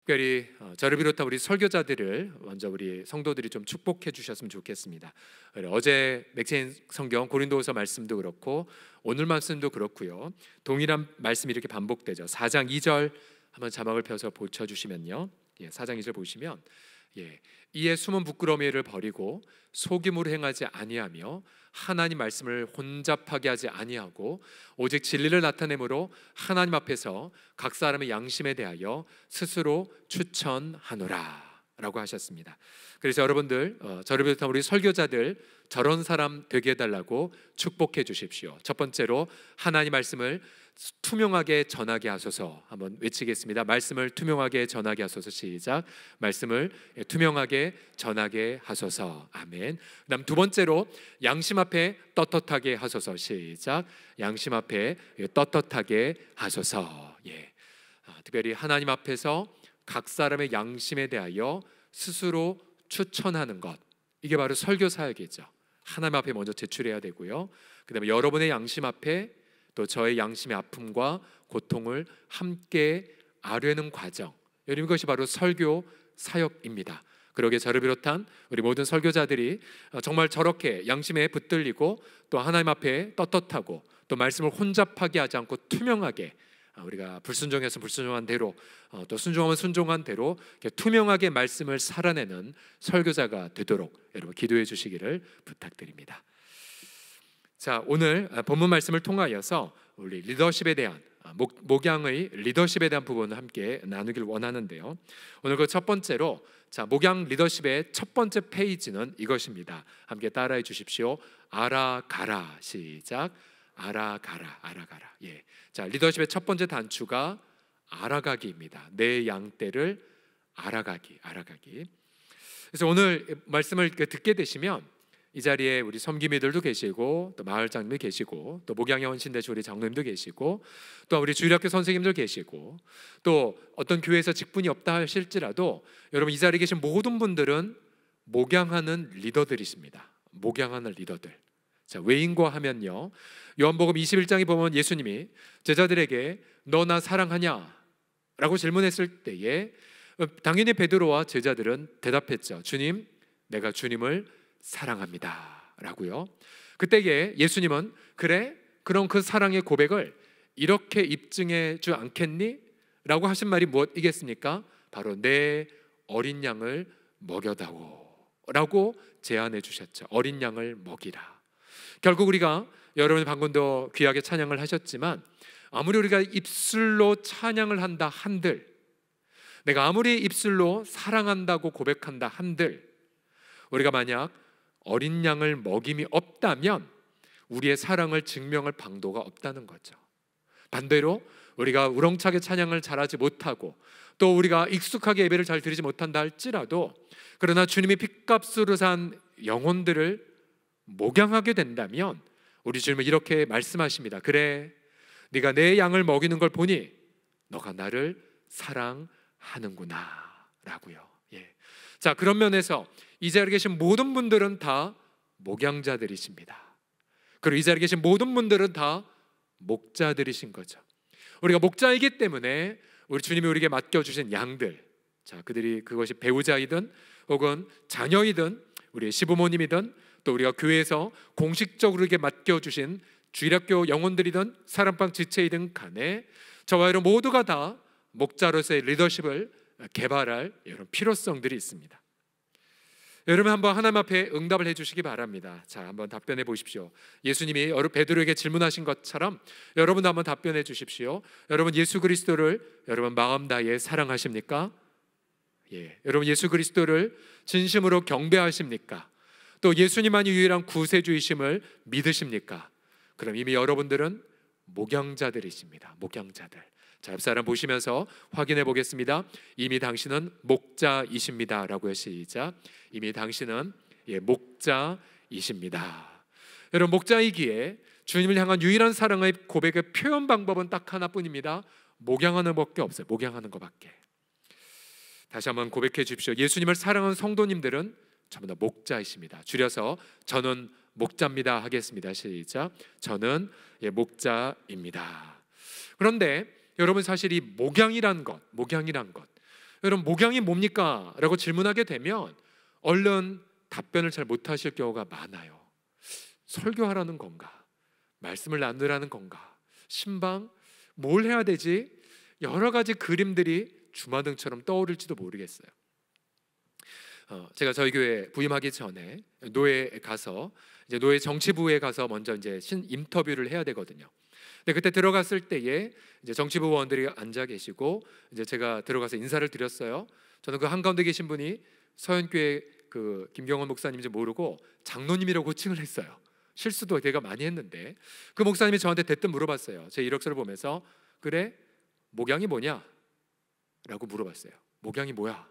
특별히 저를 비롯한 우리 설교자들을 먼저 우리 성도들이 좀 축복해 주셨으면 좋겠습니다. 어제 맥체인 성경 고린도후서 말씀도 그렇고 오늘 말씀도 그렇고요, 동일한 말씀이 이렇게 반복되죠. 4장 2절 한번 자막을 펴서 보쳐주시면요, 4장 2절 보시면 이에 숨은 부끄러움을 버리고 속임으로 행하지 아니하며 하나님 말씀을 혼잡하게 하지 아니하고 오직 진리를 나타내므로 하나님 앞에서 각 사람의 양심에 대하여 스스로 추천하노라 라고 하셨습니다. 그래서 여러분들, 저를 비롯한 우리 설교자들 저런 사람 되게 해달라고 축복해 주십시오. 첫 번째로 하나님 말씀을 투명하게 전하게 하소서. 한번 외치겠습니다. 말씀을 투명하게 전하게 하소서. 시작. 말씀을 투명하게 전하게 하소서. 아멘. 그다음 두 번째로 양심 앞에 떳떳하게 하소서. 시작. 양심 앞에 떳떳하게 하소서. 특별히 하나님 앞에서 각 사람의 양심에 대하여 스스로 추천하는 것, 이게 바로 설교 사역이죠. 하나님 앞에 먼저 제출해야 되고요, 그 다음에 여러분의 양심 앞에 또 저의 양심의 아픔과 고통을 함께 아뢰는 과정, 여러분 이것이 바로 설교 사역입니다. 그러게 저를 비롯한 우리 모든 설교자들이 정말 저렇게 양심에 붙들리고 또 하나님 앞에 떳떳하고 또 말씀을 혼잡하게 하지 않고 투명하게, 우리가 불순종해서 불순종한 대로 또 순종하면 순종한 대로 투명하게 말씀을 살아내는 설교자가 되도록 여러분 기도해 주시기를 부탁드립니다. 자, 오늘 본문 말씀을 통하여서 우리 리더십에 대한 목양의 리더십에 대한 부분을 함께 나누길 원하는데요, 오늘 그 첫 번째로, 자, 목양 리더십의 첫 번째 페이지는 이것입니다. 함께 따라해 주십시오. 알아가라. 시작. 알아가라. 알아가라. 자, 리더십의 첫 번째 단추가 알아가기입니다. 내 양떼를 알아가기. 알아가기. 그래서 오늘 말씀을 듣게 되시면 이 자리에 우리 섬김이들도 계시고 또 마을장님도 계시고 또 목양의 헌신대주 우리 장로님도 계시고 또 우리 주일학교 선생님들 계시고 또 어떤 교회에서 직분이 없다 하실지라도 여러분 이 자리에 계신 모든 분들은 목양하는 리더들이십니다. 목양하는 리더들. 자, 외인과 하면요, 요한복음 21장에 보면 예수님이 제자들에게 너 나 사랑하냐? 라고 질문했을 때에 당연히 베드로와 제자들은 대답했죠. 주님, 내가 주님을 사랑합니다 라고요. 그때에 예수님은 그래? 그럼 그 사랑의 고백을 이렇게 입증해 주 않겠니? 라고 하신 말이 무엇이겠습니까? 바로 내 어린 양을 먹여다오 라고 제안해 주셨죠. 어린 양을 먹이라. 결국 우리가, 여러분 방금도 귀하게 찬양을 하셨지만 아무리 우리가 입술로 찬양을 한다 한들, 내가 아무리 입술로 사랑한다고 고백한다 한들, 우리가 만약 어린 양을 먹임이 없다면 우리의 사랑을 증명할 방도가 없다는 거죠. 반대로 우리가 우렁차게 찬양을 잘하지 못하고 또 우리가 익숙하게 예배를 잘 드리지 못한다 할지라도, 그러나 주님이 핏값으로 산 영혼들을 목양하게 된다면 우리 주님은 이렇게 말씀하십니다. 그래, 네가 내 양을 먹이는 걸 보니 너가 나를 사랑하는구나 라고요. 자, 그런 면에서 이 자리에 계신 모든 분들은 다 목양자들이십니다. 그리고 이 자리에 계신 모든 분들은 다 목자들이신 거죠. 우리가 목자이기 때문에 우리 주님이 우리에게 맡겨주신 양들, 자, 그것이 배우자이든 혹은 자녀이든 우리의 시부모님이든 또 우리가 교회에서 공식적으로 이렇게 맡겨주신 주일학교 영혼들이든 사랑방 지체이든 간에 저와 여러분 모두가 다 목자로서의 리더십을 개발할 이런 필요성들이 있습니다. 여러분 한번 하나님 앞에 응답을 해주시기 바랍니다. 자, 한번 답변해 보십시오. 예수님이 베드로에게 질문하신 것처럼 여러분도 한번 답변해 주십시오. 여러분 예수 그리스도를 여러분 마음 다해 사랑하십니까? 여러분 예수 그리스도를 진심으로 경배하십니까? 또 예수님만이 유일한 구세주이심을 믿으십니까? 그럼 이미 여러분들은 목양자들이십니다. 목양자들. 자, 옆사람 보시면서 확인해 보겠습니다. 이미 당신은 목자이십니다 라고요. 시작. 이미 당신은 목자이십니다. 여러분 목자이기에 주님을 향한 유일한 사랑의 고백의 표현 방법은 딱 하나뿐입니다. 목양하는 것밖에 없어요. 목양하는 것밖에. 다시 한번 고백해 주십시오. 예수님을 사랑하는 성도님들은 전부 다 목자이십니다. 줄여서 저는 목자입니다 하겠습니다. 시작. 저는 목자입니다. 그런데 여러분 사실 이 목양이란 것, 여러분, 목양이 뭡니까? 라고 질문하게 되면 얼른 답변을 잘 못하실 경우가 많아요. 설교하라는 건가? 말씀을 나누라는 건가? 신방? 뭘 해야 되지? 여러 가지 그림들이 주마등처럼 떠오를지도 모르겠어요. 제가 저희 교회 부임하기 전에 노회에 가서 이제 노회 정치부에 가서 먼저 이제 인터뷰를 해야 되거든요. 근데 그때 들어갔을 때에 이제 정치부 의원들이 앉아 계시고 이제 제가 들어가서 인사를 드렸어요. 저는 그 한가운데 계신 분이 서현교회 그 김경원 목사님인지 모르고 장로님이라고 호칭을 했어요. 실수도 제가 많이 했는데 그 목사님이 저한테 대뜸 물어봤어요. 제 이력서를 보면서 그래? 목양이 뭐냐? 라고 물어봤어요. 목양이 뭐야?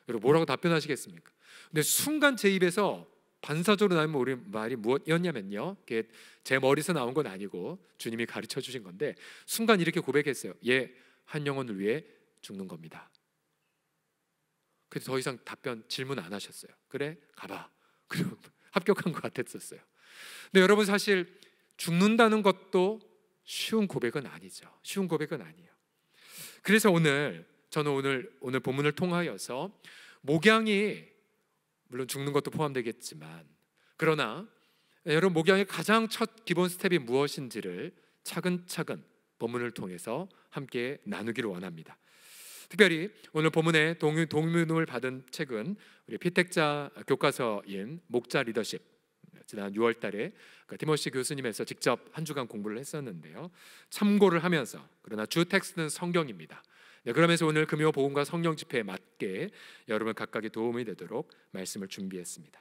여러분 뭐라고 답변하시겠습니까? 근데 순간 제 입에서 반사적으로 나온 우리 말이 무엇이었냐면요, 제 머리에서 나온 건 아니고 주님이 가르쳐 주신 건데 순간 이렇게 고백했어요. 예, 한 영혼을 위해 죽는 겁니다. 그래서 더 이상 질문 안 하셨어요. 그래? 가봐. 그리고 합격한 것 같았었어요. 근데 여러분 사실 죽는다는 것도 쉬운 고백은 아니죠. 쉬운 고백은 아니에요. 그래서 저는 오늘 본문을 통하여서 목양이 물론 죽는 것도 포함되겠지만 그러나 여러분 목양의 가장 첫 기본 스텝이 무엇인지를 차근차근 본문을 통해서 함께 나누기를 원합니다. 특별히 오늘 본문에 동문을 받은 책은 우리 피택자 교과서인 목자 리더십, 지난 6월 달에 티모시 교수님에서 직접 한 주간 공부를 했었는데요, 참고를 하면서 그러나 주 텍스트는 성경입니다. 네, 그러면서 오늘 금요 복음과 성령 집회에 맞게 여러분 각각의 도움이 되도록 말씀을 준비했습니다.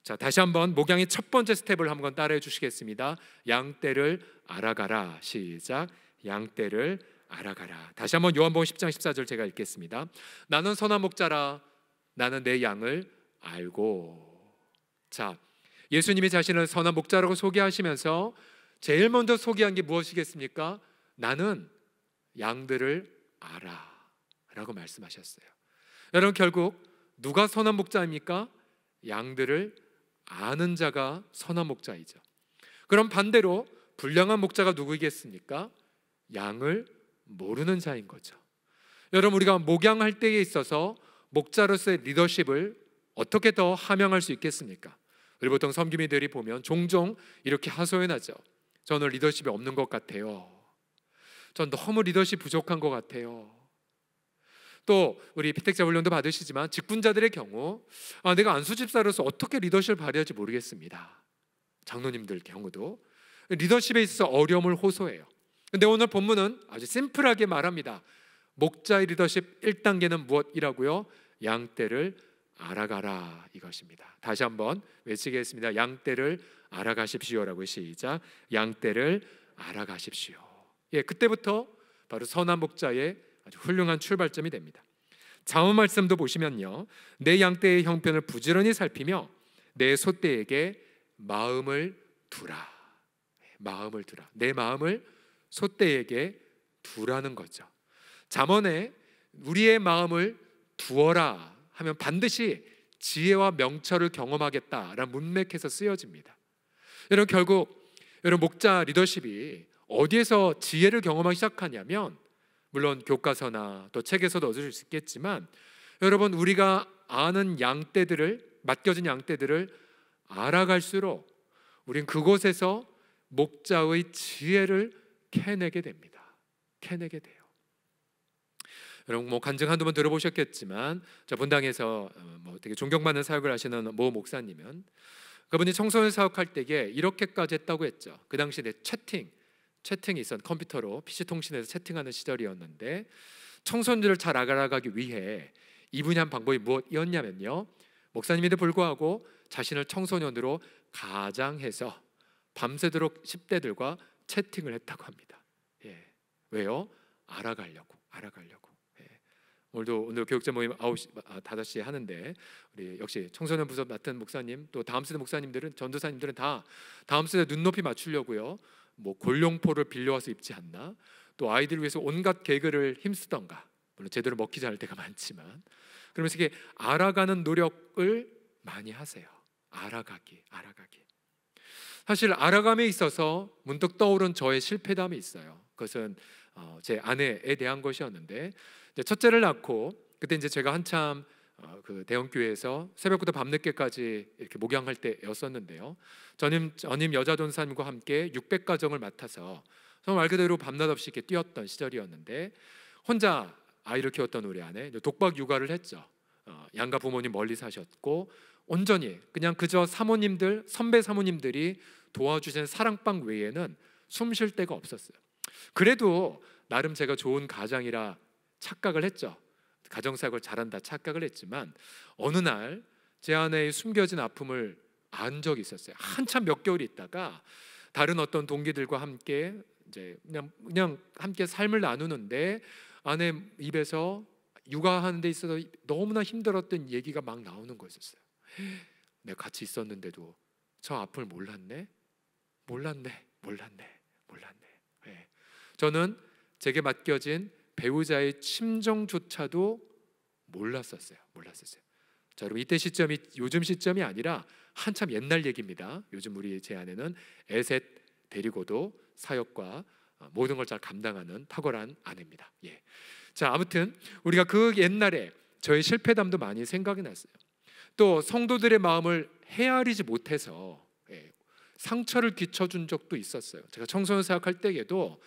자, 다시 한번 목양의 첫 번째 스텝을 한번 따라해 주시겠습니다. 양떼를 알아가라. 시작. 양떼를 알아가라. 다시 한번 요한복음 10장 14절 제가 읽겠습니다. 나는 선한 목자라. 나는 내 양을 알고. 자, 예수님이 자신을 선한 목자라고 소개하시면서 제일 먼저 소개한 게 무엇이겠습니까? 나는 양들을 알아 라고 말씀하셨어요. 여러분 결국 누가 선한 목자입니까? 양들을 아는 자가 선한 목자이죠. 그럼 반대로 불량한 목자가 누구이겠습니까? 양을 모르는 자인 거죠. 여러분 우리가 목양할 때에 있어서 목자로서의 리더십을 어떻게 더 함양할 수 있겠습니까? 우리 보통 섬기미들이 보면 종종 이렇게 하소연하죠. 저는 리더십이 없는 것 같아요. 전 너무 리더십 부족한 것 같아요. 또 우리 피택자 훈련도 받으시지만 직분자들의 경우 내가 안수집사로서 어떻게 리더십을 발휘할지 모르겠습니다. 장로님들 경우도 리더십에 있어서 어려움을 호소해요. 근데 오늘 본문은 아주 심플하게 말합니다. 목자의 리더십 1단계는 무엇이라고요? 양떼를 알아가라 이것입니다. 다시 한번 외치겠습니다. 양떼를 알아가십시오라고. 시작. 양떼를 알아가십시오. 예, 그때부터 바로 선한 목자의 아주 훌륭한 출발점이 됩니다. 자문 말씀도 보시면요, 내 양떼의 형편을 부지런히 살피며 내 소떼에게 마음을 두라. 마음을 두라. 내 마음을 소떼에게 두라는 거죠. 잠언에 우리의 마음을 두어라 하면 반드시 지혜와 명철을 경험하겠다라는 문맥에서 쓰여집니다. 여러분 결국 목자 리더십이 어디에서 지혜를 경험하기 시작하냐면, 물론 교과서나 또 책에서도 얻을 수 있겠지만 여러분 우리가 아는 양떼들을, 맡겨진 양떼들을 알아갈수록 우린 그곳에서 목자의 지혜를 캐내게 됩니다. 캐내게 돼요. 여러분 간증 한두 번 들어보셨겠지만 저 본당에서 되게 존경받는 사역을 하시는 모 목사님은 그분이 청소년 사역할 때에 이렇게까지 했다고 했죠. 그 당시 내 채팅이 있었, 컴퓨터로 PC 통신에서 채팅하는 시절이었는데 청소년들을 잘 알아가기 위해 이분이 한 방법이 무엇이었냐면요, 목사님에도 불구하고 자신을 청소년으로 가장해서 밤새도록 10대들과 채팅을 했다고 합니다. 예. 왜요? 알아가려고. 예. 오늘 교육자 모임 5시에 하는데 우리 역시 청소년 부서 맡은 목사님, 또 다음 세대 목사님들은, 전도사님들은 다 다음 세대 눈높이 맞추려고요, 골룡포를 빌려와서 입지 않나, 또 아이들을 위해서 온갖 개그를 힘쓰던가, 물론 제대로 먹히지 않을 때가 많지만 그러면서 이게 알아가는 노력을 많이 하세요. 알아가기. 사실 알아감에 있어서 문득 떠오른 저의 실패담이 있어요. 그것은 제 아내에 대한 것이었는데, 첫째를 낳고 그때 이제 제가 한참 그 대형교회에서 새벽부터 밤늦게까지 이렇게 목양할 때였었는데요. 전임 여자 전사님과 함께 600가정을 맡아서 정말 말 그대로 밤낮 없이 이렇게 뛰었던 시절이었는데, 혼자 아이를 키웠던 우리 아내 독박 육아를 했죠. 양가 부모님 멀리 사셨고 온전히 그냥 그저 사모님들, 선배 사모님들이 도와주신 사랑방 외에는 숨 쉴 데가 없었어요. 그래도 나름 제가 좋은 가장이라 착각을 했죠. 가정사역을 잘한다 착각을 했지만, 어느 날 제 아내의 숨겨진 아픔을 안 적이 있었어요. 한참 몇 개월 있다가 다른 어떤 동기들과 함께 이제 그냥 함께 삶을 나누는데, 아내 입에서 육아하는 데 있어서 너무나 힘들었던 얘기가 막 나오는 거였어요. 내가 같이 있었는데도 저 아픔을 몰랐네. 예. 저는 제게 맡겨진 배우자의 심정조차도 몰랐었어요. 자, 여러분, 이때 시점이 요즘 시점이 아니라 한참 옛날 얘기입니다. 요즘 우리 제 아내는 애셋 데리고도 사역과 모든 걸 잘 감당하는 탁월한 아내입니다. 예. 자, 아무튼 우리가 그 옛날에 저의 실패담도 많이 생각이 났어요. 또 성도들의 마음을 헤아리지 못해서 상처를 끼쳐준 적도 있었어요. 제가 청소년 사역할 때에도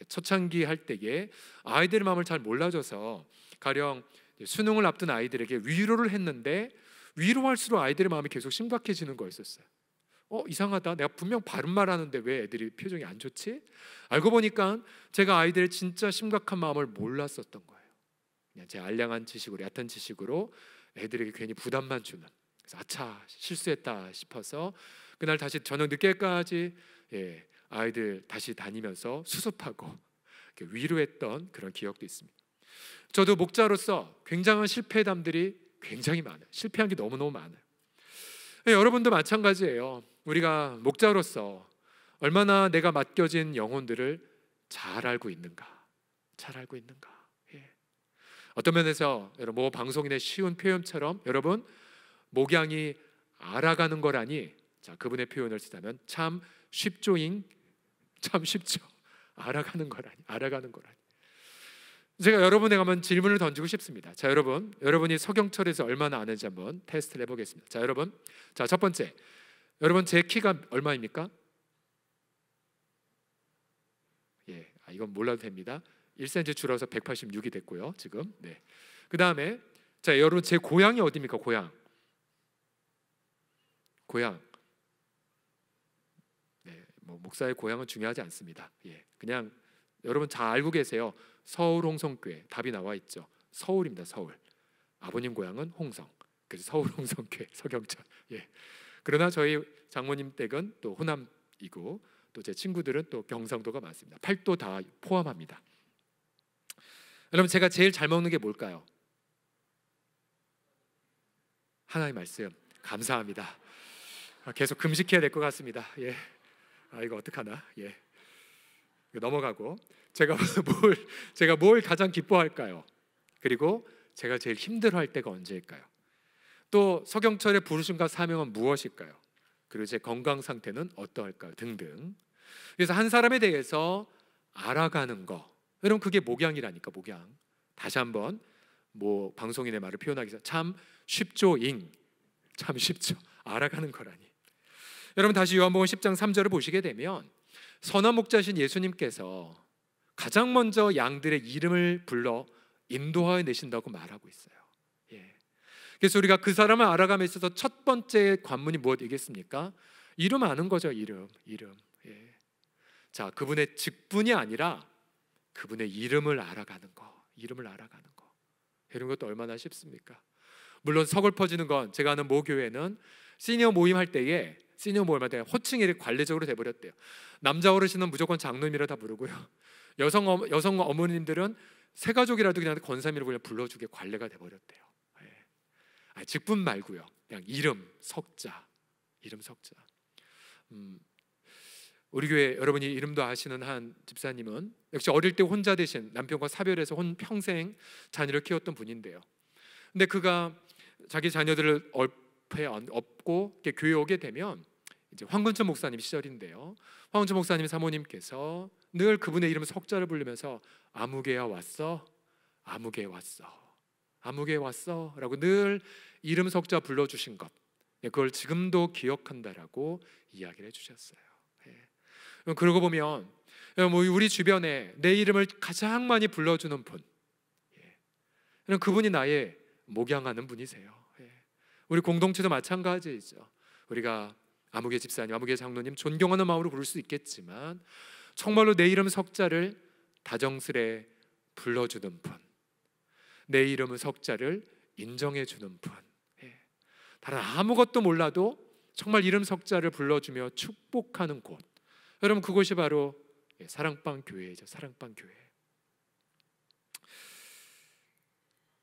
초창기 할 때에 아이들의 마음을 잘 몰라줘서 가령 수능을 앞둔 아이들에게 위로를 했는데, 위로할수록 아이들의 마음이 계속 심각해지는 거였었어요. 이상하다. 내가 분명 바른 말 하는데 왜 애들이 표정이 안 좋지? 알고 보니까 제가 아이들의 진짜 심각한 마음을 몰랐었던 거예요. 그냥 제 알량한 지식으로, 얕은 지식으로 애들에게 괜히 부담만 주는. 그래서 아차, 실수했다 싶어서 그날 다시 저녁 늦게까지 아이들 다시 다니면서 수습하고 위로했던 그런 기억도 있습니다. 저도 목자로서 굉장한 실패담들이 굉장히 많아요. 실패한 게 너무너무 많아요. 여러분도 마찬가지예요. 우리가 목자로서 얼마나 내가 맡겨진 영혼들을 잘 알고 있는가. 어떤 면에서 여러분, 뭐 방송인의 쉬운 표현처럼 여러분, 목양이 알아가는 거라니, 자, 그분의 표현을 쓰자면 참 쉽죠잉. 참 쉽죠. 알아가는 거라니. 제가 여러분에게 한번 질문을 던지고 싶습니다. 자, 여러분이 서경철에서 얼마나 아는지 한번 테스트를 해보겠습니다. 자, 여러분, 자, 첫 번째, 여러분 제 키가 얼마입니까? 이건 몰라도 됩니다. 1cm 줄어서 186이 됐고요, 지금. 네. 그 다음에, 자, 여러분 제 고향이 어디입니까? 고향. 네, 뭐 목사의 고향은 중요하지 않습니다. 그냥 여러분 잘 알고 계세요. 서울 홍성교회, 답이 나와 있죠. 서울입니다. 서울. 아버님 고향은 홍성. 그래서 서울 홍성교회 서경철. 그러나 저희 장모님 댁은 또 호남이고, 또 제 친구들은 또 경상도가 많습니다. 팔도 다 포함합니다. 여러분, 제가 제일 잘 먹는 게 뭘까요? 하나님의 말씀. 감사합니다. 계속 금식해야 될 것 같습니다. 이거 어떡하나? 이거 넘어가고, 제가 뭘 가장 기뻐할까요? 그리고 제가 제일 힘들어할 때가 언제일까요? 또 서경철의 부르심과 사명은 무엇일까요? 그리고 제 건강 상태는 어떠할까요? 등등. 그래서 한 사람에 대해서 알아가는 거, 여러분, 그게 목양이라니까. 목양. 다시 한번 뭐 방송인의 말을 표현하기 위해서 참 쉽죠잉. 참 쉽죠. 알아가는 거라니. 여러분, 다시 요한복음 10장 3절을 보시게 되면 선한 목자신 예수님께서 가장 먼저 양들의 이름을 불러 인도하여 내신다고 말하고 있어요. 그래서 우리가 그 사람을 알아감에 있어서 첫 번째 관문이 무엇이겠습니까? 이름 아는 거죠. 이름. 자, 그분의 직분이 아니라 그분의 이름을 알아가는 거. 이런 것도 얼마나 쉽습니까? 물론 서글퍼지는 건, 제가 아는 모 교회는 시니어 모임 할 때에 호칭이 관례적으로 돼버렸대요. 남자 어르신은 무조건 장로님이라 다 부르고요. 여성 어머님들은 새가족이라도 그냥 권사님이라고 그냥 불러주게 관례가 돼버렸대요. 직분 말고요. 그냥 이름 석자. 우리 교회 여러분이 이름도 아시는 한 집사님은 역시 어릴 때 혼자 되신, 남편과 사별해서 평생 자녀를 키웠던 분인데요. 근데 그가 자기 자녀들을 업고 교회 오게 되면 이제 황근천 목사님 시절인데요. 황근천 목사님 사모님께서 늘 그분의 이름 석자를 부르면서 아무개야 왔어. 아무개 왔어 라고 늘 이름 석자 불러주신 것, 그걸 지금도 기억한다라고 이야기를 해주셨어요. 그러고 보면 우리 주변에 내 이름을 가장 많이 불러주는 분, 그분이 나의 목양하는 분이세요. 우리 공동체도 마찬가지이죠. 우리가 아무개 집사님, 아무개 장로님 존경하는 마음으로 부를 수 있겠지만 정말로 내 이름 석자를 다정스레 불러주는 분, 내 이름 석자를 인정해주는 분, 다른 아무것도 몰라도 정말 이름 석자를 불러주며 축복하는 곳, 여러분 그곳이 바로 사랑방 교회이죠. 사랑방 교회.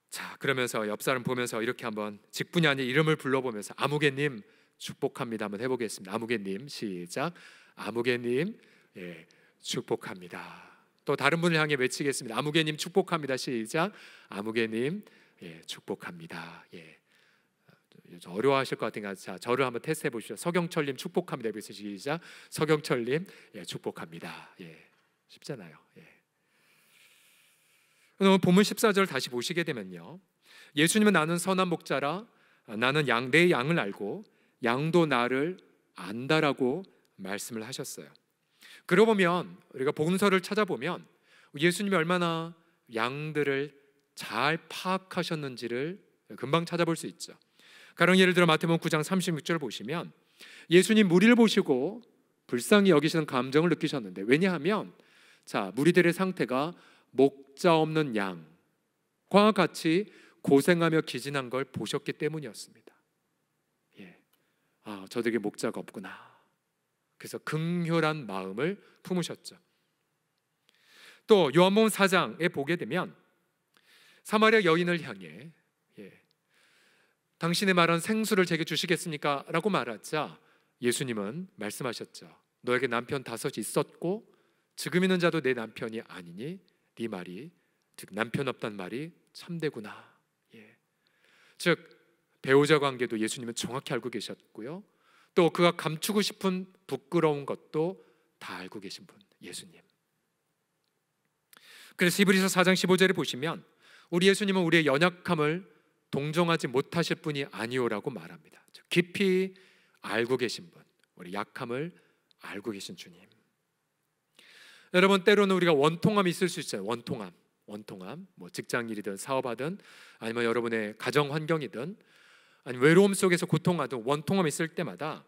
자, 그러면서 옆 사람 보면서 이렇게 한번 직분이 아닌 이름을 불러보면서 아무개님 축복합니다 한번 해보겠습니다. 아무개님, 시작. 아무개님, 축복합니다. 또 다른 분을 향해 외치겠습니다. 아무개님 축복합니다. 시작. 아무개님, 축복합니다. 어려워하실 것 같으니까 자, 저를 한번 테스트해 보시죠. 서경철님 축복합니다. 그래서 시작. 서경철님, 축복합니다. 쉽잖아요. 오늘 본문 14절 다시 보시게 되면요, 예수님은 나는 선한 목자라, 나는 내 양을 알고 양도 나를 안다라고 말씀을 하셨어요. 그러고 보면 우리가 복음서를 찾아보면 예수님이 얼마나 양들을 잘 파악하셨는지를 금방 찾아볼 수 있죠. 가령 예를 들어 마태복음 9장 36절 보시면 예수님 무리를 보시고 불쌍히 여기시는 감정을 느끼셨는데, 왜냐하면 자, 무리들의 상태가 목자 없는 양과 같이 고생하며 기진한 걸 보셨기 때문이었습니다. 저들에게 목자가 없구나. 그래서 긍휼한 마음을 품으셨죠. 또 요한복음 4장에 보게 되면 사마리아 여인을 향해 당신의 말한 생수를 제게 주시겠습니까? 라고 말하자 예수님은 말씀하셨죠. 너에게 남편 5이 있었고 지금 있는 자도 내 남편이 아니니 네 말이, 즉 남편 없단 말이 참되구나. 즉 배우자 관계도 예수님은 정확히 알고 계셨고요, 또 그가 감추고 싶은 부끄러운 것도 다 알고 계신 분, 예수님. 그래서 히브리서 4장 15절에 보시면 우리 예수님은 우리의 연약함을 동정하지 못하실 분이 아니오라고 말합니다. 즉 깊이 알고 계신 분, 우리 약함을 알고 계신 주님. 여러분, 때로는 우리가 원통함이 있을 수 있어요. 원통함, 뭐 직장일이든 사업하든 아니면 여러분의 가정 환경이든 아니면 외로움 속에서 고통하든 원통함이 있을 때마다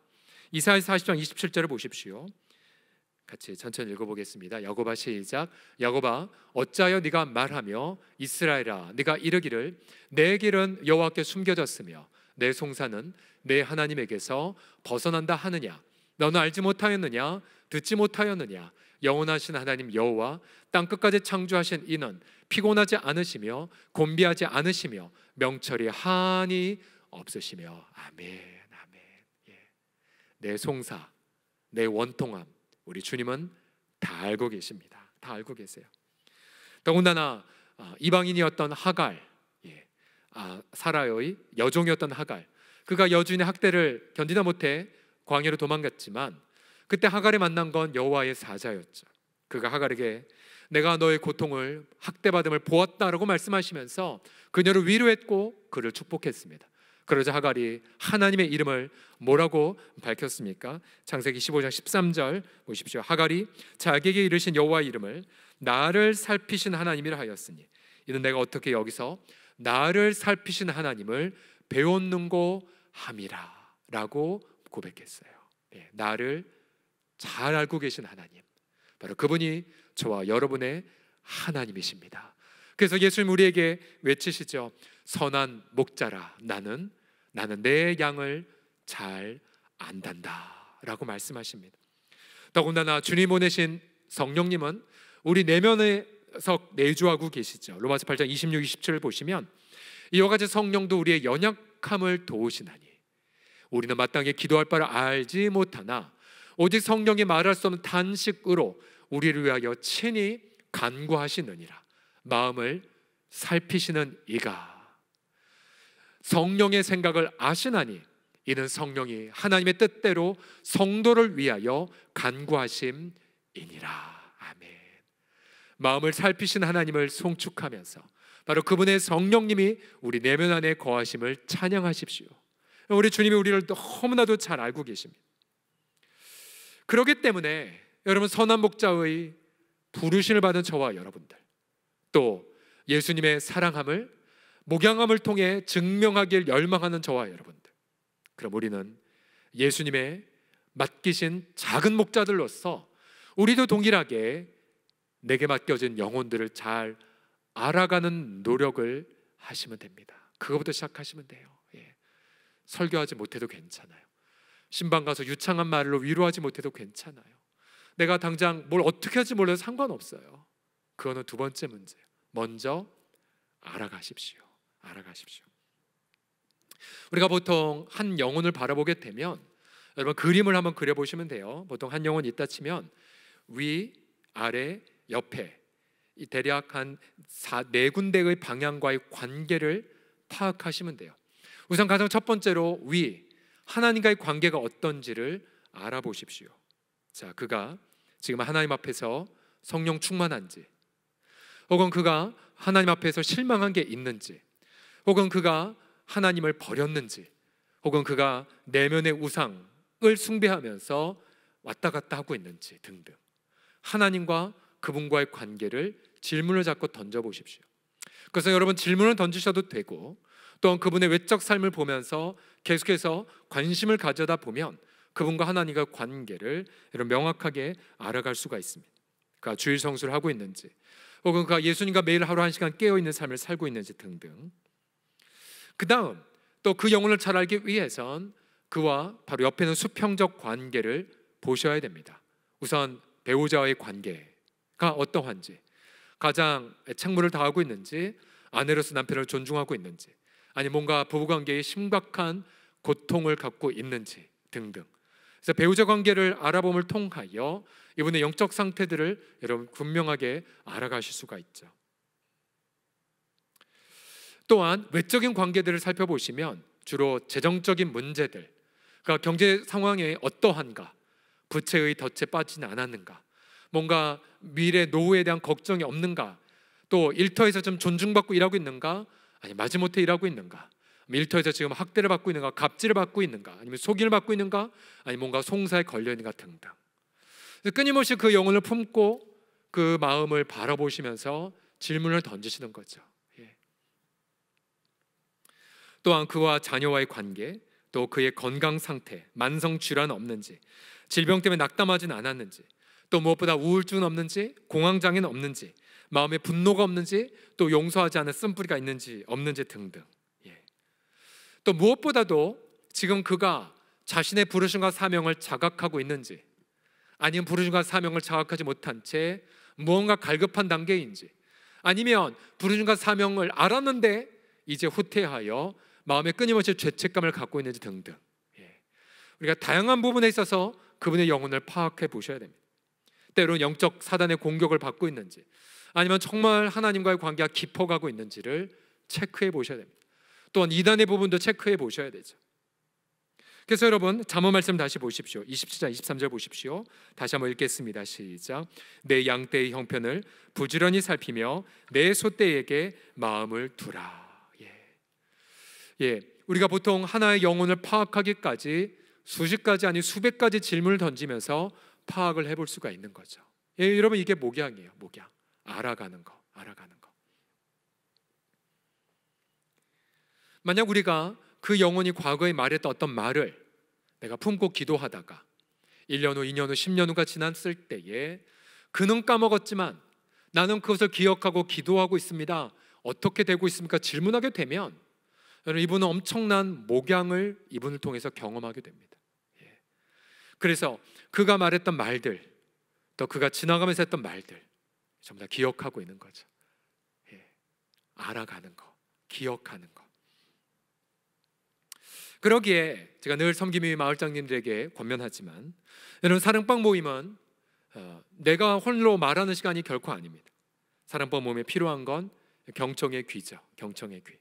이사야서 40장 27절을 보십시오. 같이 천천히 읽어보겠습니다. 야곱아, 시작. 야곱아, 어찌하여 네가 말하며 이스라엘아, 네가 이르기를 내 길은 여호와께 숨겨졌으며 내 송사는 내 하나님에게서 벗어난다 하느냐? 너는 알지 못하였느냐? 듣지 못하였느냐? 영원하신 하나님 여호와 땅끝까지 창조하신 이는 피곤하지 않으시며 곤비하지 않으시며 명철이 한이 없으시며. 아멘, 아멘. 내 송사, 내 원통함, 우리 주님은 다 알고 계십니다. 다 알고 계세요. 더군다나 이방인이었던 하갈, 사라의 여종이었던 하갈, 그가 여주인의 학대를 견디다 못해 광야로 도망갔지만 그때 하갈이 만난 건 여호와의 사자였죠. 그가 하갈에게 내가 너의 고통을, 학대받음을 보았다라고 말씀하시면서 그녀를 위로했고 그를 축복했습니다. 그러자 하갈이 하나님의 이름을 뭐라고 밝혔습니까? 창세기 15장 13절 보십시오. 하갈이 자기에게 이르신 여호와의 이름을 나를 살피신 하나님이라 하였으니 이는 내가 어떻게 여기서 나를 살피신 하나님을 배웠는고 함이라 라고 고백했어요. 나를 잘 알고 계신 하나님, 바로 그분이 저와 여러분의 하나님이십니다. 그래서 예수님 우리에게 외치시죠. 선한 목자라, 나는 내 양을 잘 안단다 라고 말씀하십니다. 더군다나 주님 보내신 성령님은 우리 내면에서 내주하고 계시죠. 로마서 8장 26, 27을 보시면 이와 같이 성령도 우리의 연약함을 도우시나니 우리는 마땅히 기도할 바를 알지 못하나 오직 성령이 말할 수 없는 탄식으로 우리를 위하여 친히 간구하시느니라. 마음을 살피시는 이가 성령의 생각을 아시나니 이는 성령이 하나님의 뜻대로 성도를 위하여 간구하심이니라. 아멘. 마음을 살피신 하나님을 송축하면서 바로 그분의 성령님이 우리 내면 안에 거하심을 찬양하십시오. 우리 주님이 우리를 너무나도 잘 알고 계십니다. 그렇기 때문에 여러분, 선한 목자의 부르심을 받은 저와 여러분들, 또 예수님의 사랑함을, 목양함을 통해 증명하길 열망하는 저와 여러분들, 그럼 우리는 예수님의 맡기신 작은 목자들로서 우리도 동일하게 내게 맡겨진 영혼들을 잘 알아가는 노력을 하시면 됩니다. 그거부터 시작하시면 돼요. 설교하지 못해도 괜찮아요. 신방 가서 유창한 말로 위로하지 못해도 괜찮아요. 내가 당장 뭘 어떻게 할지 몰라도 상관없어요. 그거는 두 번째 문제예요. 먼저 알아가십시오. 알아가십시오. 우리가 보통 한 영혼을 바라보게 되면, 여러분 그림을 한번 그려보시면 돼요. 보통 한 영혼이 있다 치면 위, 아래, 옆에 이 대략 한 4군데의 방향과의 관계를 파악하시면 돼요. 우선 가장 첫 번째로 위, 하나님과의 관계가 어떤지를 알아보십시오. 자, 그가 지금 하나님 앞에서 성령 충만한지, 혹은 그가 하나님 앞에서 실망한 게 있는지, 혹은 그가 하나님을 버렸는지, 혹은 그가 내면의 우상을 숭배하면서 왔다 갔다 하고 있는지 등등, 하나님과 그분과의 관계를 질문을 자꾸 던져보십시오. 그래서 여러분 질문을 던지셔도 되고, 또한 그분의 외적 삶을 보면서 계속해서 관심을 가져다 보면 그분과 하나님과 관계를 명확하게 알아갈 수가 있습니다. 그가 주일 성수를 하고 있는지, 혹은 그가 예수님과 매일 하루 1시간 깨어있는 삶을 살고 있는지 등등. 그 다음 또 그 영혼을 잘 알기 위해선 그와 바로 옆에 있는 수평적 관계를 보셔야 됩니다. 우선 배우자와의 관계가 어떠한지, 가장 애착물을 다하고 있는지, 아내로서 남편을 존중하고 있는지, 아니 뭔가 부부관계에 심각한 고통을 갖고 있는지 등등. 그래서 배우자 관계를 알아봄을 통하여 이분의 영적 상태들을 여러분 분명하게 알아가실 수가 있죠. 또한 외적인 관계들을 살펴보시면 주로 재정적인 문제들, 그러니까 경제 상황에 어떠한가, 부채의 덫에 빠지지 않았는가, 뭔가 미래 노후에 대한 걱정이 없는가, 또 일터에서 좀 존중받고 일하고 있는가, 아니 마지못해 일하고 있는가, 일터에서 지금 학대를 받고 있는가, 갑질을 받고 있는가, 아니면 속임을 받고 있는가, 아니 뭔가 송사에 걸려 있는가 등등. 끊임없이 그 영혼을 품고 그 마음을 바라보시면서 질문을 던지시는 거죠. 또한 그와 자녀와의 관계, 또 그의 건강 상태, 만성 질환 없는지, 질병 때문에 낙담하진 않았는지, 또 무엇보다 우울증은 없는지, 공황장애는 없는지, 마음에 분노가 없는지, 또 용서하지 않은 쓴뿌리가 있는지 없는지 등등. 또 무엇보다도 지금 그가 자신의 부르심과 사명을 자각하고 있는지, 아니면 부르심과 사명을 자각하지 못한 채 무언가 갈급한 단계인지, 아니면 부르심과 사명을 알았는데 이제 후퇴하여 마음에 끊임없이 죄책감을 갖고 있는지 등등. 우리가 다양한 부분에 있어서 그분의 영혼을 파악해 보셔야 됩니다. 때로는 영적 사단의 공격을 받고 있는지, 아니면 정말 하나님과의 관계가 깊어가고 있는지를 체크해 보셔야 됩니다. 또한 이단의 부분도 체크해 보셔야 되죠. 그래서 여러분 잠언 말씀 다시 보십시오. 27장 23절 보십시오. 다시 한번 읽겠습니다. 시작. 내 양떼의 형편을 부지런히 살피며 내 소떼에게 마음을 두라. 우리가 보통 하나의 영혼을 파악하기까지 수십 가지 아니 수백 가지 질문을 던지면서 파악을 해볼 수가 있는 거죠. 여러분 이게 목양이에요. 목양. 알아가는 거. 만약 우리가 그 영혼이 과거에 말했던 어떤 말을 내가 품고 기도하다가 1년 후, 2년 후, 10년 후가 지났을 때에 그는 까먹었지만 나는 그것을 기억하고 기도하고 있습니다. 어떻게 되고 있습니까? 질문하게 되면 여러분 이분은 엄청난 목양을 이분을 통해서 경험하게 됩니다. 그래서 그가 말했던 말들, 또 그가 지나가면서 했던 말들 전부 다 기억하고 있는 거죠. 알아가는 거, 기억하는 거. 그러기에 제가 늘 섬김이 마을장님들에게 권면하지만, 여러분 사랑방 모임은 내가 홀로 말하는 시간이 결코 아닙니다. 사랑방 모임에 필요한 건 경청의 귀죠. 경청의 귀.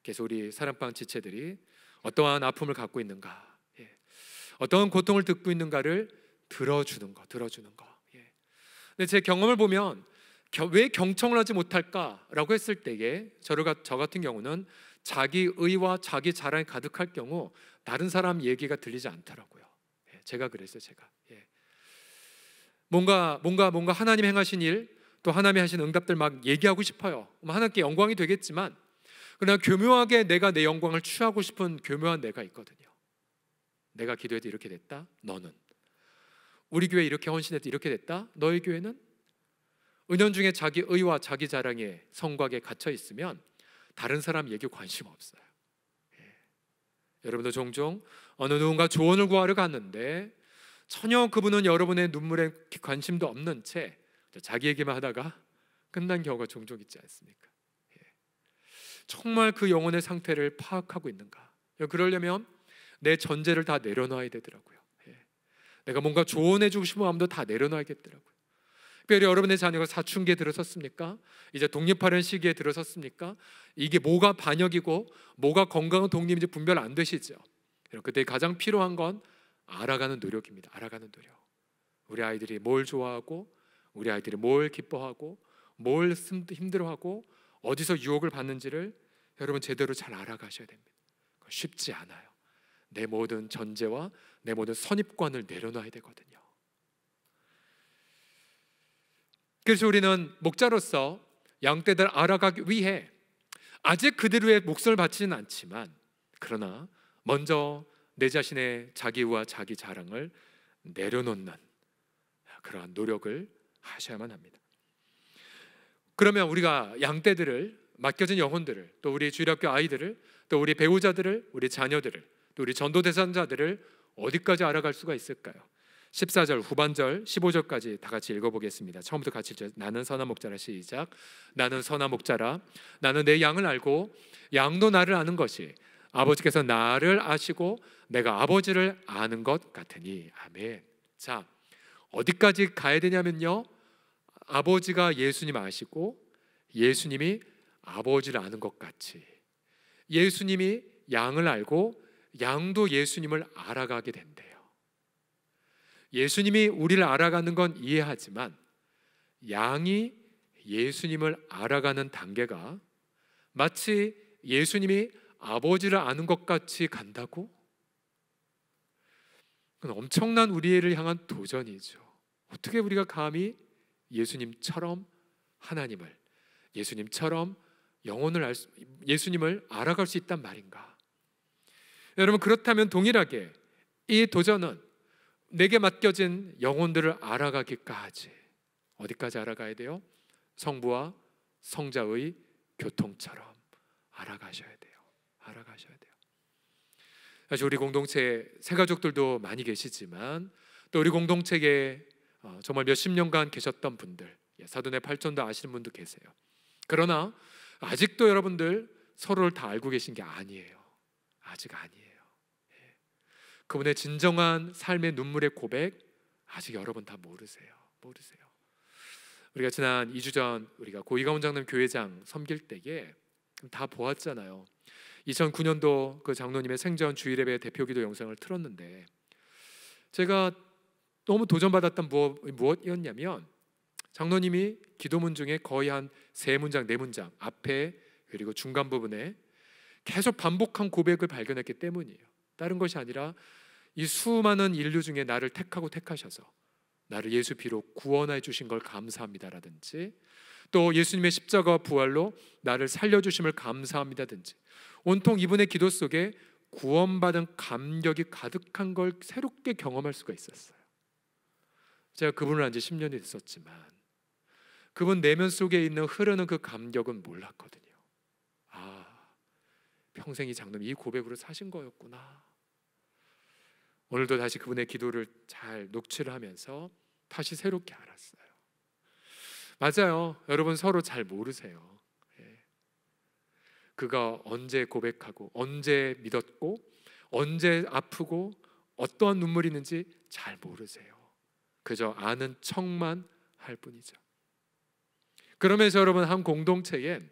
그래서 우리 사랑방 지체들이 어떠한 아픔을 갖고 있는가, 어떠한 고통을 듣고 있는가를 들어주는 거. 근데 제 경험을 보면 왜 경청을 하지 못할까라고 했을 때에 저 같은 경우는 자기 의와 자기 자랑이 가득할 경우 다른 사람 얘기가 들리지 않더라고요. 제가 그랬어요. 제가 뭔가 하나님 행하신 일, 또 하나님이 하신 응답들 막 얘기하고 싶어요. 하나님께 영광이 되겠지만 그러나 교묘하게 내가 내 영광을 취하고 싶은 교묘한 내가 있거든요. 내가 기도해도 이렇게 됐다, 너는. 우리 교회 이렇게 헌신해도 이렇게 됐다, 너희 교회는. 은연중에 자기 의와 자기 자랑에 성곽에 갇혀 있으면 다른 사람 얘기 관심 없어요. 여러분도 종종 어느 누군가 조언을 구하러 갔는데 전혀 그분은 여러분의 눈물에 관심도 없는 채 자기 얘기만 하다가 끝난 경우가 종종 있지 않습니까? 정말 그 영혼의 상태를 파악하고 있는가? 그러려면 내 전제를 다 내려놔야 되더라고요. 내가 뭔가 조언해주고 싶은 마음도 다 내려놔야겠더라고요. 특별히 여러분의 자녀가 사춘기에 들어섰습니까? 이제 독립하려는 시기에 들어섰습니까? 이게 뭐가 반역이고 뭐가 건강한 독립인지 분별 안 되시죠? 그때 가장 필요한 건 알아가는 노력입니다. 알아가는 노력. 우리 아이들이 뭘 좋아하고, 우리 아이들이 뭘 기뻐하고, 뭘 힘들어하고, 어디서 유혹을 받는지를 여러분 제대로 잘 알아가셔야 됩니다. 쉽지 않아요. 내 모든 전제와 내 모든 선입관을 내려놔야 되거든요. 그래서 우리는 목자로서 양떼들 알아가기 위해 아직 그대로의 목숨을 바치지는 않지만, 그러나 먼저 내 자신의 자기와 자기 자랑을 내려놓는 그러한 노력을 하셔야만 합니다. 그러면 우리가 양떼들을, 맡겨진 영혼들을, 또 우리 주일학교 아이들을, 또 우리 배우자들을, 우리 자녀들을, 또 우리 전도 대상자들을 어디까지 알아갈 수가 있을까요? 14절 후반절 15절까지 다 같이 읽어보겠습니다. 처음부터 같이 읽죠. 나는 선한 목자라. 시작. 나는 선한 목자라. 나는 내 양을 알고 양도 나를 아는 것이 아버지께서 나를 아시고 내가 아버지를 아는 것 같으니. 아멘. 자, 어디까지 가야 되냐면요, 아버지가 예수님 아시고 예수님이 아버지를 아는 것 같이 예수님이 양을 알고 양도 예수님을 알아가게 된대요. 예수님이 우리를 알아가는 건 이해하지만 양이 예수님을 알아가는 단계가 마치 예수님이 아버지를 아는 것 같이 간다고? 그건 엄청난 우리를 향한 도전이죠. 어떻게 우리가 감히 예수님처럼 하나님을, 예수님처럼 영혼을 예수님을 알아갈 수 있단 말인가? 여러분, 그렇다면 동일하게 이 도전은 내게 맡겨진 영혼들을 알아가기까지, 어디까지 알아가야 돼요? 성부와 성자의 교통처럼 알아가셔야 돼요. 알아가셔야 돼요. 사실 우리 공동체 새가족들도 많이 계시지만 또 우리 공동체에 정말 몇십 년간 계셨던 분들, 사돈의 팔촌도 아시는 분도 계세요. 그러나 아직도 여러분들 서로를 다 알고 계신 게 아니에요. 아직 아니에요. 그분의 진정한 삶의 눈물의 고백 아직 여러분 다 모르세요. 우리가 지난 2주 전 우리가 고이가원 장로님 교회장 섬길 때에 다 보았잖아요. 2009년도 그 장로님의 생전 주일예배 대표기도 영상을 틀었는데 제가 너무 도전받았던 무엇이었냐면, 장로님이 기도문 중에 거의 한 3문장 4문장 앞에 그리고 중간 부분에 계속 반복한 고백을 발견했기 때문이에요. 다른 것이 아니라 이 수많은 인류 중에 나를 택하셔서 나를 예수 피로 구원해 주신 걸 감사합니다라든지, 또 예수님의 십자가 부활로 나를 살려주심을 감사합니다든지, 온통 이분의 기도 속에 구원받은 감격이 가득한 걸 새롭게 경험할 수가 있었어요. 제가 그분을 안 지 10년이 됐었지만 그분 내면 속에 있는 흐르는 그 감격은 몰랐거든요. 아, 평생 이 장로님이 이 고백으로 사신 거였구나. 오늘도 다시 그분의 기도를 잘 녹취를 하면서 다시 새롭게 알았어요. 맞아요. 여러분 서로 잘 모르세요. 그가 언제 고백하고 언제 믿었고 언제 아프고 어떠한 눈물이 있는지 잘 모르세요. 그저 아는 척만 할 뿐이죠. 그러면서 여러분 한 공동체엔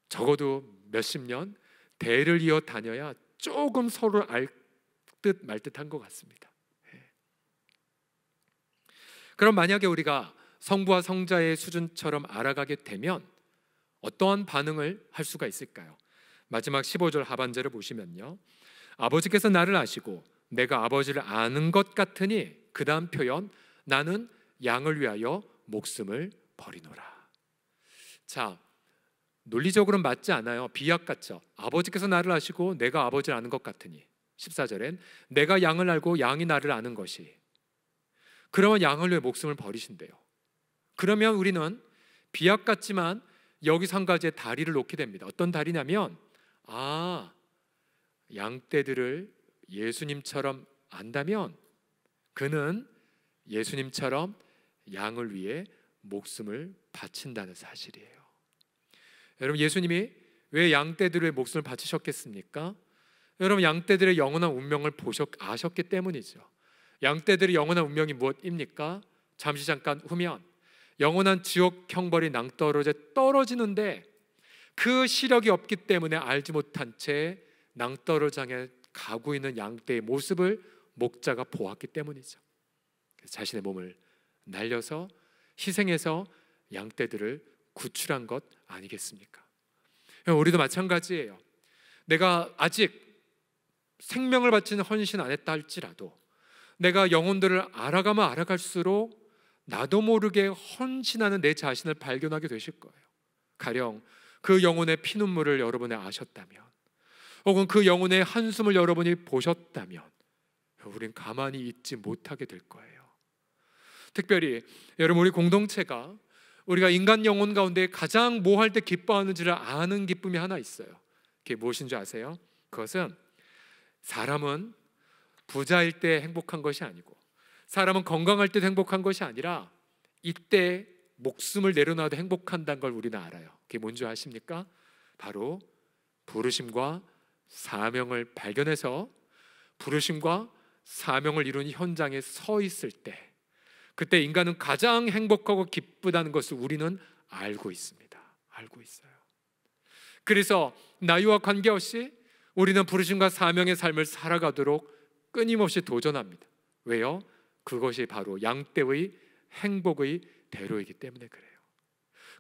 적어도 몇십 년 대를 이어 다녀야 조금 서로 알 듯 말 듯한 것 같습니다. 그럼 만약에 우리가 성부와 성자의 수준처럼 알아가게 되면 어떠한 반응을 할 수가 있을까요? 마지막 15절 하반절을 보시면요, 아버지께서 나를 아시고 내가 아버지를 아는 것 같으니, 그 다음 표현, 나는 양을 위하여 목숨을 버리노라. 자, 논리적으로는 맞지 않아요. 비약 같죠. 아버지께서 나를 아시고 내가 아버지를 아는 것 같으니, 14절엔 내가 양을 알고 양이 나를 아는 것이, 그러면 양을 위해 목숨을 버리신대요. 그러면 우리는 비약 같지만 여기서 한 가지의 다리를 놓게 됩니다. 어떤 다리냐면, 양떼들을 예수님처럼 안다면 그는 예수님처럼 양을 위해 목숨을 바친다는 사실이에요. 여러분, 예수님이 왜 양떼들의 목숨을 바치셨겠습니까? 여러분, 양떼들의 영원한 운명을 아셨기 때문이죠. 양떼들의 영원한 운명이 무엇입니까? 잠깐 후면 영원한 지옥 형벌이 낭떠러지에 떨어지는데, 그 시력이 없기 때문에 알지 못한 채 낭떠러지에 가고 있는 양떼의 모습을 목자가 보았기 때문이죠. 자신의 몸을 날려서 희생해서 양떼들을 구출한 것 아니겠습니까? 우리도 마찬가지예요. 내가 아직 생명을 바치는 헌신 안 했다 할지라도, 내가 영혼들을 알아가면 알아갈수록 나도 모르게 헌신하는 내 자신을 발견하게 되실 거예요. 가령 그 영혼의 피눈물을 여러분이 아셨다면, 혹은 그 영혼의 한숨을 여러분이 보셨다면, 우린 가만히 있지 못하게 될 거예요. 특별히 여러분, 우리 공동체가 우리가 인간 영혼 가운데 가장 뭐 할 때 기뻐하는지를 아는 기쁨이 하나 있어요. 그게 무엇인 줄 아세요? 그것은 사람은 부자일 때 행복한 것이 아니고, 사람은 건강할 때도 행복한 것이 아니라, 이때 목숨을 내려놔도 행복한다는 걸 우리는 알아요. 그게 뭔지 아십니까? 바로 부르심과 사명을 발견해서 부르심과 사명을 이루는 현장에 서 있을 때, 그때 인간은 가장 행복하고 기쁘다는 것을 우리는 알고 있습니다. 알고 있어요. 그래서 나이와 관계없이 우리는 부르심과 사명의 삶을 살아가도록 끊임없이 도전합니다. 왜요? 그것이 바로 양떼의 행복의 대로이기 때문에 그래요.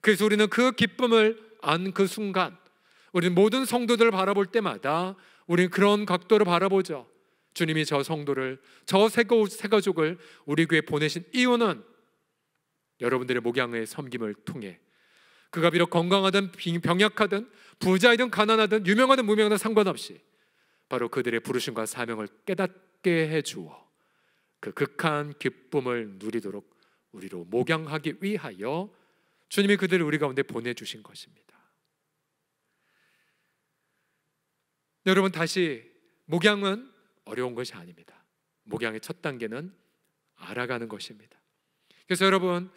그래서 우리는 그 기쁨을 안 그 순간, 우리는 모든 성도들을 바라볼 때마다 우리는 그런 각도로 바라보죠. 주님이 저 성도를, 저 새 가족을 우리 교회에 보내신 이유는 여러분들의 목양의 섬김을 통해, 그가 비록 건강하든 병약하든 부자이든 가난하든 유명하든 무명하든 상관없이 바로 그들의 부르심과 사명을 깨닫게 해주어 그 극한 기쁨을 누리도록 우리로 목양하기 위하여 주님이 그들을 우리 가운데 보내주신 것입니다. 여러분, 다시 목양은 어려운 것이 아닙니다. 목양의 첫 단계는 알아가는 것입니다. 그래서 여러분,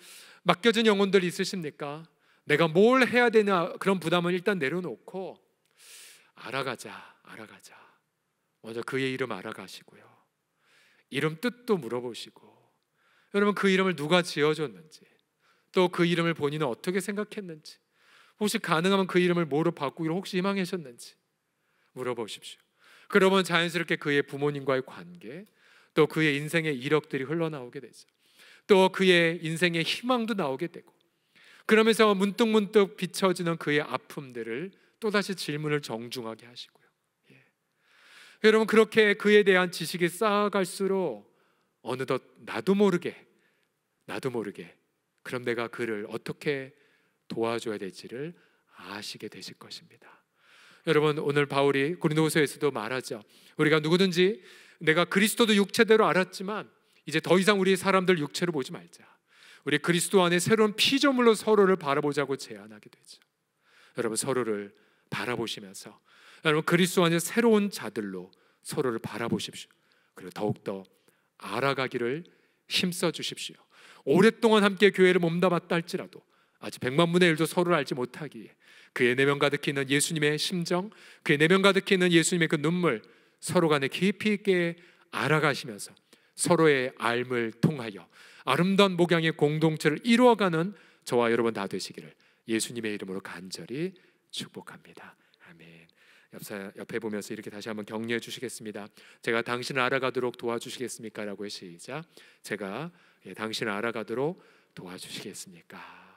맡겨진 영혼들 있으십니까? 내가 뭘 해야 되나, 그런 부담은 일단 내려놓고 알아가자. 먼저 그의 이름 알아가시고요, 이름 뜻도 물어보시고, 여러분, 그 이름을 누가 지어줬는지, 또 그 이름을 본인은 어떻게 생각했는지, 혹시 가능하면 그 이름을 뭐로 바꾸기를 혹시 희망하셨는지 물어보십시오. 그러면 자연스럽게 그의 부모님과의 관계, 또 그의 인생의 이력들이 흘러나오게 되죠. 또 그의 인생의 희망도 나오게 되고, 그러면서 문득문득 비춰지는 그의 아픔들을 또다시 질문을 정중하게 하시고요. 여러분, 그렇게 그에 대한 지식이 쌓아갈수록 어느덧 나도 모르게 그럼 내가 그를 어떻게 도와줘야 될지를 아시게 되실 것입니다. 여러분, 오늘 바울이 고린도후서에서도 말하죠. 우리가 누구든지 내가 그리스도도 육체대로 알았지만 이제 더 이상 우리 사람들 육체로 보지 말자. 우리 그리스도 안에 새로운 피조물로 서로를 바라보자고 제안하게 되죠. 여러분, 서로를 바라보시면서 여러분, 그리스도 안에 새로운 자들로 서로를 바라보십시오. 그리고 더욱더 알아가기를 힘써 주십시오. 오랫동안 함께 교회를 몸담았다 할지라도 아직 100만 분의 1도 서로를 알지 못하기에 그의 내면 가득히 있는 예수님의 심정, 그의 내면 가득히 있는 예수님의 그 눈물, 서로 간에 깊이 있게 알아가시면서 서로의 알을 통하여 아름다운 목양의 공동체를 이루어가는 저와 여러분 다 되시기를 예수님의 이름으로 간절히 축복합니다. 아멘. 옆에 보면서 이렇게 다시 한번 격려해 주시겠습니다. 제가 당신을 알아가도록 도와주시겠습니까? 라고 시작. 제가 당신을 알아가도록 도와주시겠습니까?